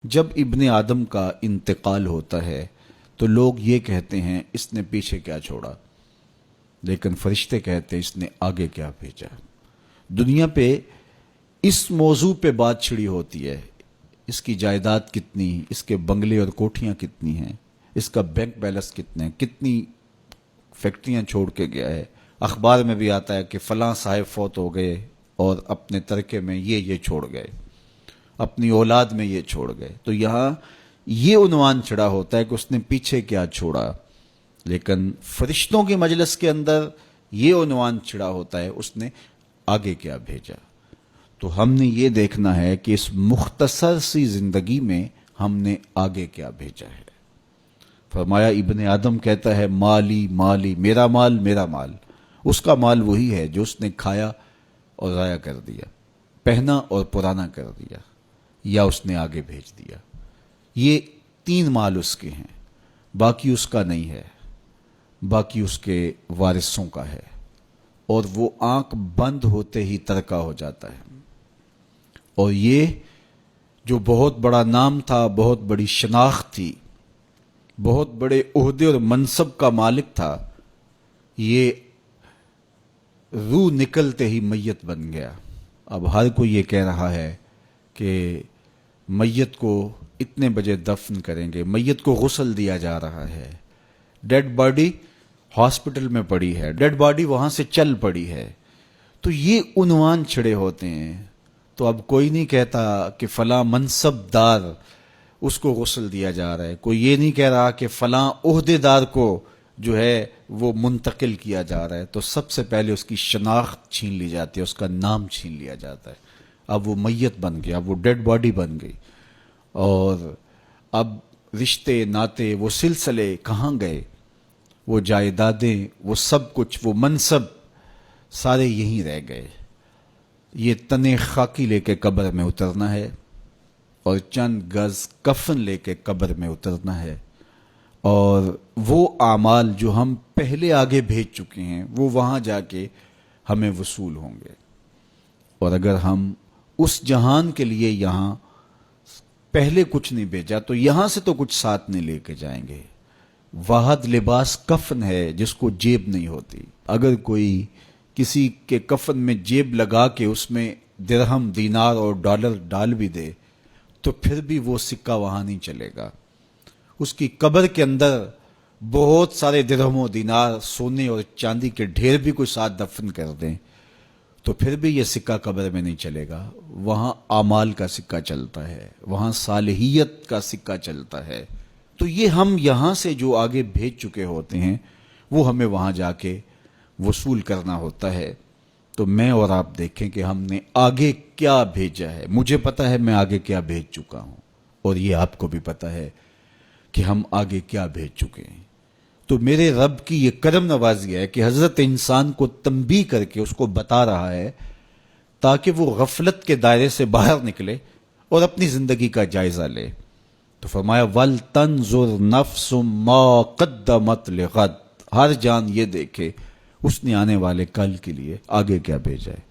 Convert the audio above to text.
جب ابن آدم کا انتقال ہوتا ہے تو لوگ یہ کہتے ہیں اس نے پیچھے کیا چھوڑا، لیکن فرشتے کہتے ہیں اس نے آگے کیا بھیجا۔ دنیا پہ اس موضوع پہ بات چھڑی ہوتی ہے، اس کی جائیداد کتنی، اس کے بنگلے اور کوٹھیاں کتنی ہیں، اس کا بینک بیلنس کتنے، کتنی فیکٹریاں چھوڑ کے گیا ہے۔ اخبار میں بھی آتا ہے کہ فلاں صاحب فوت ہو گئے اور اپنے ترکے میں یہ چھوڑ گئے، اپنی اولاد میں یہ چھوڑ گئے۔ تو یہاں یہ عنوان چڑھا ہوتا ہے کہ اس نے پیچھے کیا چھوڑا، لیکن فرشتوں کے مجلس کے اندر یہ عنوان چڑھا ہوتا ہے اس نے آگے کیا بھیجا۔ تو ہم نے یہ دیکھنا ہے کہ اس مختصر سی زندگی میں ہم نے آگے کیا بھیجا ہے۔ فرمایا ابن آدم کہتا ہے مالی مالی، میرا مال میرا مال۔ اس کا مال وہی ہے جو اس نے کھایا اور ضائع کر دیا، پہنا اور پرانا کر دیا، یا اس نے آگے بھیج دیا۔ یہ تین مال اس کے ہیں، باقی اس کا نہیں ہے، باقی اس کے وارثوں کا ہے، اور وہ آنکھ بند ہوتے ہی ترکہ ہو جاتا ہے۔ اور یہ جو بہت بڑا نام تھا، بہت بڑی شناخت تھی، بہت بڑے عہدے اور منصب کا مالک تھا، یہ روح نکلتے ہی میت بن گیا۔ اب ہر کوئی یہ کہہ رہا ہے کہ میت کو اتنے بجے دفن کریں گے، میت کو غسل دیا جا رہا ہے، ڈیڈ باڈی ہاسپٹل میں پڑی ہے، ڈیڈ باڈی وہاں سے چل پڑی ہے۔ تو یہ عنوان چھڑے ہوتے ہیں۔ تو اب کوئی نہیں کہتا کہ فلاں منصب دار اس کو غسل دیا جا رہا ہے، کوئی یہ نہیں کہہ رہا کہ فلاں عہدے دار کو جو ہے وہ منتقل کیا جا رہا ہے۔ تو سب سے پہلے اس کی شناخت چھین لی جاتی ہے، اس کا نام چھین لیا جاتا ہے۔ اب وہ میت بن گیا، اب وہ ڈیڈ باڈی بن گئی، اور اب رشتے ناتے وہ سلسلے کہاں گئے، وہ جائیدادیں، وہ سب کچھ، وہ منصب سارے یہیں رہ گئے۔ یہ تنے خاکی لے کے قبر میں اترنا ہے، اور چند گز کفن لے کے قبر میں اترنا ہے، اور وہ اعمال جو ہم پہلے آگے بھیج چکے ہیں وہ وہاں جا کے ہمیں وصول ہوں گے۔ اور اگر ہم اس جہان کے لیے یہاں پہلے کچھ نہیں بھیجا تو یہاں سے تو کچھ ساتھ نہیں لے کے جائیں گے۔ واحد لباس کفن ہے جس کو جیب نہیں ہوتی۔ اگر کوئی کسی کے کفن میں جیب لگا کے اس میں درہم، دینار اور ڈالر ڈال بھی دے تو پھر بھی وہ سکہ وہاں نہیں چلے گا۔ اس کی قبر کے اندر بہت سارے درہم و دینار، سونے اور چاندی کے ڈھیر بھی کوئی ساتھ دفن کر دیں تو پھر بھی یہ سکہ قبر میں نہیں چلے گا۔ وہاں اعمال کا سکہ چلتا ہے، وہاں صالحیت کا سکہ چلتا ہے۔ تو یہ ہم یہاں سے جو آگے بھیج چکے ہوتے ہیں وہ ہمیں وہاں جا کے وصول کرنا ہوتا ہے۔ تو میں اور آپ دیکھیں کہ ہم نے آگے کیا بھیجا ہے۔ مجھے پتا ہے میں آگے کیا بھیج چکا ہوں، اور یہ آپ کو بھی پتا ہے کہ ہم آگے کیا بھیج چکے ہیں۔ تو میرے رب کی یہ کرم نوازی ہے کہ حضرت انسان کو تنبیہ کر کے اس کو بتا رہا ہے تاکہ وہ غفلت کے دائرے سے باہر نکلے اور اپنی زندگی کا جائزہ لے۔ تو فرمایا وَلْتَنْظُرْ نَفْسٌ مَا قَدَّمَتْ لِغَدٍ، ہر جان یہ دیکھے اس نے آنے والے کل کے لیے آگے کیا بھیجا ہے۔